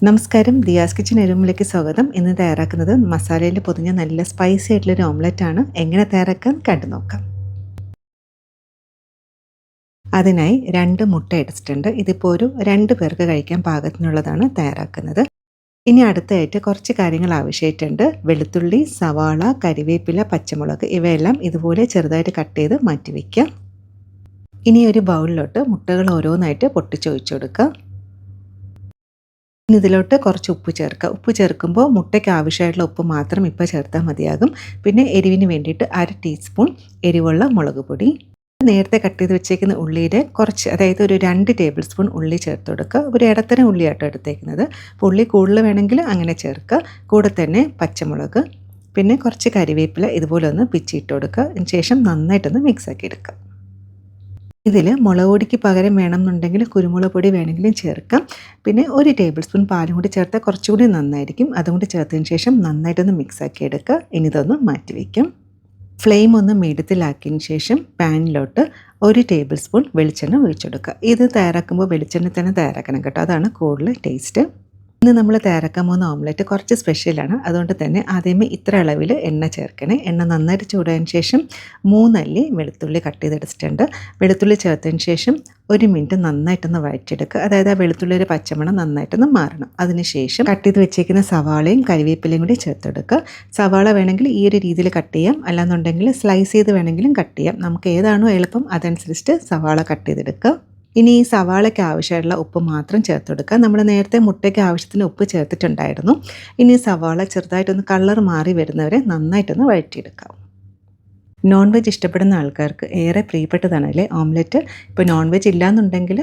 നമസ്കാരം, ദിയാസ് കിച്ചൻ റൂമിലേക്ക് സ്വാഗതം. ഇന്ന് തയ്യാറാക്കുന്നത് മസാലയിൽ പൊതിഞ്ഞ നല്ല സ്പൈസി ആയിട്ടുള്ളൊരു ഓംലെറ്റാണ്. എങ്ങനെ തയ്യാറാക്കാൻ കണ്ടു നോക്കാം. അതിനായി 2 മുട്ട എടുത്തിട്ടുണ്ട്. ഇതിപ്പോൾ ഒരു 2 പേർക്ക് കഴിക്കാൻ പാകത്തിനുള്ളതാണ് തയ്യാറാക്കുന്നത്. ഇനി അടുത്തായിട്ട് കുറച്ച് കാര്യങ്ങൾ ആവശ്യമായിട്ടുണ്ട്. വെളുത്തുള്ളി, സവാള, കരിവേപ്പില, പച്ചമുളക് ഇവയെല്ലാം ഇതുപോലെ ചെറുതായിട്ട് കട്ട് ചെയ്ത് മാറ്റി വയ്ക്കാം. ഇനി ഒരു ബൗളിലോട്ട് മുട്ടകൾ ഓരോന്നായിട്ട് പൊട്ടിച്ചൊഴിച്ചു കൊടുക്കുക. ഇനി ഇതിലോട്ട് കുറച്ച് ഉപ്പ് ചേർക്കുക. ഉപ്പ് ചേർക്കുമ്പോൾ മുട്ടയ്ക്ക് ആവശ്യമായിട്ടുള്ള ഉപ്പ് മാത്രം ഇപ്പോൾ ചേർത്താൽ മതിയാകും. പിന്നെ എരിവിന് വേണ്ടിയിട്ട് 1/2 ടീസ്പൂൺ എരിവുള്ള മുളക് പൊടി. നേരത്തെ കട്ട് ചെയ്ത് വെച്ചേക്കുന്ന ഉള്ളിയുടെ കുറച്ച്, അതായത് ഒരു 2 ടേബിൾ സ്പൂൺ ഉള്ളി ചേർത്ത് കൊടുക്കുക. ഒരു ഇടത്തരം ഉള്ളിയാട്ടോ എടുത്തേക്കുന്നത്. അപ്പോൾ ഉള്ളി കൂടുതൽ വേണമെങ്കിൽ അങ്ങനെ ചേർക്കുക. കൂടെ തന്നെ പച്ചമുളക്, പിന്നെ കുറച്ച് കരിവേപ്പില ഇതുപോലെ ഒന്ന് പിച്ചിട്ട് കൊടുക്കുക. അതിന് ശേഷം നന്നായിട്ടൊന്ന് മിക്സാക്കി എടുക്കുക. ഇതിൽ മുളക് പൊടിക്ക് പകരം വേണമെന്നുണ്ടെങ്കിൽ കുരുമുളക് പൊടി വേണമെങ്കിലും ചേർക്കാം. പിന്നെ 1 ടേബിൾ സ്പൂൺ പാലും കൂടി ചേർത്താൽ കുറച്ചുകൂടി നന്നായിരിക്കും. അതും കൂടി ചേർത്തതിന് ശേഷം നന്നായിട്ടൊന്ന് മിക്സാക്കി എടുക്കുക. ഇനി ഇതൊന്ന് മാറ്റി വയ്ക്കാം. ഫ്ലെയിം ഒന്ന് മീഡിയത്തിലാക്കിയതിന് ശേഷം പാനിലോട്ട് 1 ടേബിൾ സ്പൂൺ വെളിച്ചെണ്ണ ഒഴിച്ചെടുക്കുക. ഇത് തയ്യാറാക്കുമ്പോൾ വെളിച്ചെണ്ണ തന്നെ തയ്യാറാക്കണം കേട്ടോ, അതാണ് കൂടുതൽ ടേസ്റ്റ്. ഇന്ന് നമ്മൾ തയ്യാറാക്കാൻ പോകുന്ന ഓംലെറ്റ് കുറച്ച് സ്പെഷ്യലാണ്. അതുകൊണ്ട് തന്നെ ആദ്യമേ ഇത്ര അളവിൽ എണ്ണ ചേർക്കണേ. എണ്ണ നന്നായിട്ട് ചൂടായതിന് ശേഷം 3 അല്ലി വെളുത്തുള്ളി കട്ട് ചെയ്തെടുത്തിട്ടുണ്ട്. വെളുത്തുള്ളി ചേർത്തതിന് ശേഷം 1 മിനിറ്റ് നന്നായിട്ടൊന്ന് വഴറ്റിയെടുക്കുക. അതായത് ആ വെളുത്തുള്ളിയുടെ പച്ചമണം നന്നായിട്ടൊന്ന് മാറണം. അതിനുശേഷം കട്ട് ചെയ്ത് വെച്ചേക്കുന്ന സവാളയും കരിവേപ്പിലയും കൂടി ചേർത്തെടുക്കുക. സവാള വേണമെങ്കിൽ ഈ ഒരു രീതിയിൽ കട്ട് ചെയ്യാം, അല്ലാന്നുണ്ടെങ്കിൽ സ്ലൈസ് ചെയ്ത് വേണമെങ്കിലും കട്ട് ചെയ്യാം. നമുക്ക് ഏതാണോ എളുപ്പം അതനുസരിച്ചിട്ട് സവാള കട്ട് ചെയ്തെടുക്കുക. ഇനി ഈ സവാളയ്ക്ക് ആവശ്യമായിട്ടുള്ള ഉപ്പ് മാത്രം ചേർത്ത് കൊടുക്കുക. നമ്മൾ നേരത്തെ മുട്ടയ്ക്ക് ആവശ്യത്തിന് ഉപ്പ് ചേർത്തിട്ടുണ്ടായിരുന്നു. ഇനി സവാള ചെറുതായിട്ടൊന്ന് കളർ മാറി വരുന്നവരെ നന്നായിട്ടൊന്ന് വഴറ്റിയെടുക്കാം. നോൺ വെജ് ഇഷ്ടപ്പെടുന്ന ആൾക്കാർക്ക് ഏറെ പ്രിയപ്പെട്ടതാണ് അല്ലേ ഓംലെറ്റ്. ഇപ്പോൾ നോൺ വെജ് ഇല്ലയെന്നുണ്ടെങ്കിൽ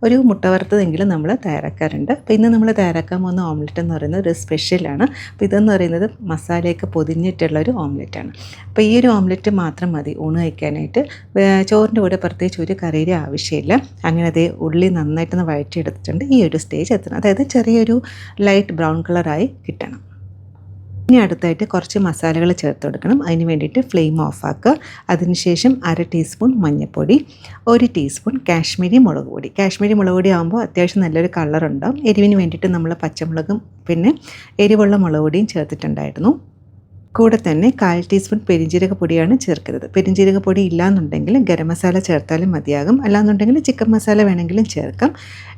ഒരു മുട്ട വറുത്തതെങ്കിലും നമ്മൾ തയ്യാറാക്കാറുണ്ട്. അപ്പോൾ ഇന്ന് നമ്മൾ തയ്യാറാക്കാൻ പോകുന്ന ഓംലെറ്റ് എന്ന് പറയുന്നത് ഒരു സ്പെഷ്യലാണ്. അപ്പോൾ ഇതെന്ന് പറയുന്നത് മസാലയൊക്കെ പൊതിഞ്ഞിട്ടുള്ളൊരു ഓംലെറ്റാണ്. അപ്പോൾ ഈ ഒരു ഓംലെറ്റ് മാത്രം മതി ഊണ് കഴിക്കാനായിട്ട്. ചോറിൻ്റെ കൂടെ പ്രത്യേകിച്ച് ഒരു കറിയുടെ ആവശ്യമില്ല. അങ്ങനെ അതേ ഉള്ളി നന്നായിട്ടൊന്ന് വഴറ്റിയെടുത്തിട്ടുണ്ട്. ഈ ഒരു സ്റ്റേജ് എത്തണം, അതായത് ചെറിയൊരു ലൈറ്റ് ബ്രൗൺ കളറായി കിട്ടണം. ഇനി അടുത്തായിട്ട് കുറച്ച് മസാലകൾ ചേർത്ത് കൊടുക്കണം. അതിന് വേണ്ടിയിട്ട് ഫ്ലെയിം ഓഫാക്കുക. അതിനുശേഷം 1/2 ടീസ്പൂൺ മഞ്ഞൾപ്പൊടി, 1 ടീസ്പൂൺ കാശ്മീരി മുളക് പൊടി. കാശ്മീരി മുളക് പൊടി ആകുമ്പോൾ അത്യാവശ്യം നല്ലൊരു കളറുണ്ടാവും. എരിവിന് വേണ്ടിയിട്ട് നമ്മൾ പച്ചമുളകും പിന്നെ എരിവുള്ള മുളക് പൊടിയും ചേർത്തിട്ടുണ്ടായിരുന്നു. കൂടെ തന്നെ 1/4 ടീസ്പൂൺ പെരിഞ്ജീരക പൊടിയാണ് ചേർക്കുന്നത്. പെരിഞ്ജീരക പൊടി ഇല്ലയെന്നുണ്ടെങ്കിൽ ഗരം മസാല ചേർത്താലും മതിയാകും, അല്ലാന്നുണ്ടെങ്കിൽ ചിക്കൻ മസാല വേണമെങ്കിലും ചേർക്കാം.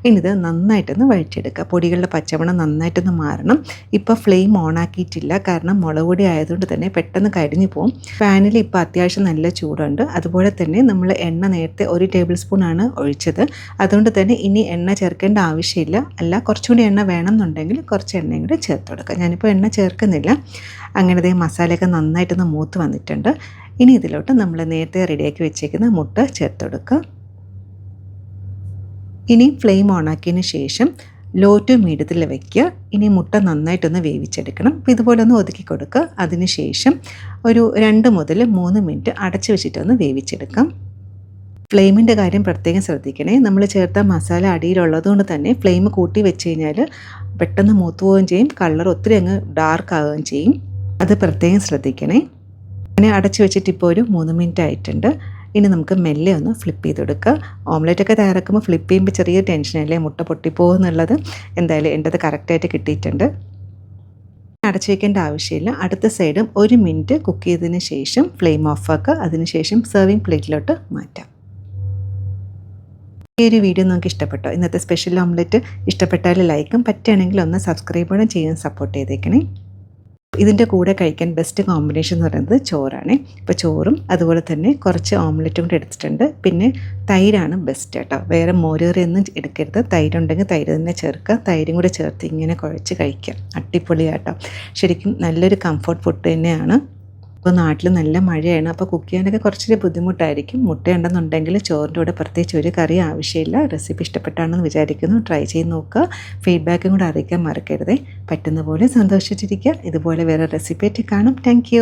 ഇനിത് നന്നായിട്ടൊന്ന് വഴറ്റിയെടുക്കുക. പൊടികളുടെ പച്ചമണം നന്നായിട്ടൊന്ന് മാറണം. ഇപ്പോൾ ഫ്ലെയിം ഓൺ ആക്കിയിട്ടില്ല, കാരണം മുളക് പൊടി ആയതുകൊണ്ട് തന്നെ പെട്ടെന്ന് കരിഞ്ഞു പോകും. പാനിൽ ഇപ്പോൾ അത്യാവശ്യം നല്ല ചൂടുണ്ട്. അതുപോലെ തന്നെ നമ്മൾ എണ്ണ നേരത്തെ 1 ടേബിൾ സ്പൂണാണ് ഒഴിച്ചത്. അതുകൊണ്ട് തന്നെ ഇനി എണ്ണ ചേർക്കേണ്ട ആവശ്യമില്ല. അല്ല, കുറച്ചുകൂടി എണ്ണ വേണമെന്നുണ്ടെങ്കിൽ കുറച്ച് എണ്ണയും കൂടി ചേർത്ത് കൊടുക്കുക. ഞാനിപ്പോൾ എണ്ണ ചേർക്കുന്നില്ല. അങ്ങനെ മസാലയൊക്കെ നന്നായിട്ടൊന്ന് മൂത്ത് വന്നിട്ടുണ്ട്. ഇനി ഇതിലോട്ട് നമ്മൾ നേരത്തെ റെഡിയാക്കി വെച്ചേക്കുന്ന മുട്ട ചേർത്ത് കൊടുക്കുക. ഇനി ഫ്ലെയിം ഓണാക്കിയതിന് ശേഷം ലോ ടു മീഡിയത്തിൽ വയ്ക്കുക. ഇനി മുട്ട നന്നായിട്ടൊന്ന് വേവിച്ചെടുക്കണം. അപ്പോൾ ഇതുപോലെ ഒന്ന് ഒതുക്കി കൊടുക്കുക. അതിനുശേഷം ഒരു 2 മുതൽ 3 മിനിറ്റ് അടച്ചു വെച്ചിട്ടൊന്ന് വേവിച്ചെടുക്കാം. ഫ്ലെയിമിൻ്റെ കാര്യം പ്രത്യേകം ശ്രദ്ധിക്കണേ. നമ്മൾ ചേർത്ത മസാല അടിയിലുള്ളതുകൊണ്ട് തന്നെ ഫ്ലെയിം കൂട്ടി വെച്ച് കഴിഞ്ഞാൽ പെട്ടെന്ന് മൂത്ത് പോവുകയും ചെയ്യും, കളർ ഒത്തിരി അങ്ങ് ഡാർക്ക് ആവുകയും ചെയ്യും. അത് പ്രത്യേകം ശ്രദ്ധിക്കണേ. അങ്ങനെ അടച്ചു വെച്ചിട്ട് ഇപ്പോൾ ഒരു 3 മിനിറ്റ് ആയിട്ടുണ്ട്. ഇനി നമുക്ക് മെല്ലെ ഒന്ന് ഫ്ലിപ്പ് ചെയ്ത് കൊടുക്കുക. ഓംലെറ്റൊക്കെ തയ്യാറാക്കുമ്പോൾ ഫ്ലിപ്പ് ചെയ്യുമ്പോൾ ചെറിയ ടെൻഷനല്ലേ, മുട്ട പൊട്ടിപ്പോകുന്നുള്ളത്. എന്തായാലും എൻ്റെത് കറക്റ്റായിട്ട് കിട്ടിയിട്ടുണ്ട്. അടച്ചു വയ്ക്കേണ്ട ആവശ്യമില്ല. അടുത്ത സൈഡും 1 മിനിറ്റ് കുക്ക് ചെയ്തതിന് ശേഷം ഫ്ലെയിം ഓഫാക്കുക. അതിനുശേഷം സെർവിങ് പ്ലേറ്റിലോട്ട് മാറ്റാം. ഈ ഒരു വീഡിയോ നിങ്ങൾക്ക് ഇഷ്ടപ്പെട്ടോ? ഇന്നത്തെ സ്പെഷ്യൽ ഓംലെറ്റ് ഇഷ്ടപ്പെട്ടാൽ ലൈക്കും, പറ്റുകയാണെങ്കിൽ ഒന്ന് സബ്സ്ക്രൈബും ചെയ്യാൻ സപ്പോർട്ട് ചെയ്തേക്കണേ. ഇതിൻ്റെ കൂടെ കഴിക്കാൻ ബെസ്റ്റ് കോമ്പിനേഷൻ എന്ന് പറയുന്നത് ചോറാണ്. ഇപ്പോൾ ചോറും അതുപോലെ തന്നെ കുറച്ച് ഓംലെറ്റും കൂടെ എടുത്തിട്ടുണ്ട്. പിന്നെ തൈരാണ് ബെസ്റ്റ് കേട്ടോ. വേറെ മോരേറിയൊന്നും എടുക്കരുത്. തൈരുണ്ടെങ്കിൽ തൈര് തന്നെ ചേർക്കുക. തൈരും കൂടെ ചേർത്ത് ഇങ്ങനെ കുഴച്ച് കഴിക്കുക. അടിപൊളിയാട്ടോ. ശരിക്കും നല്ലൊരു കംഫർട്ട് ഫുഡ് തന്നെയാണ്. ഇപ്പോൾ നാട്ടിൽ നല്ല മഴയാണ്, അപ്പോൾ കുക്ക് ചെയ്യാനൊക്കെ കുറച്ചൊരു ബുദ്ധിമുട്ടായിരിക്കും. മുട്ടയുണ്ടെന്നുണ്ടെങ്കിൽ ചോറിൻ്റെ കൂടെ പ്രത്യേകിച്ച് ഒരു കറി ആവശ്യമില്ല. റെസിപ്പി ഇഷ്ടപ്പെട്ടാണെന്ന് വിചാരിക്കുന്നു. ട്രൈ ചെയ്ത് നോക്കുക. ഫീഡ്ബാക്കും കൂടെ അറിയിക്കാൻ മറക്കരുതേ. പറ്റുന്ന പോലെ സന്തോഷിച്ചിരിക്കുക. ഇതുപോലെ വേറെ റെസിപ്പി ആയിട്ട് കാണും. താങ്ക്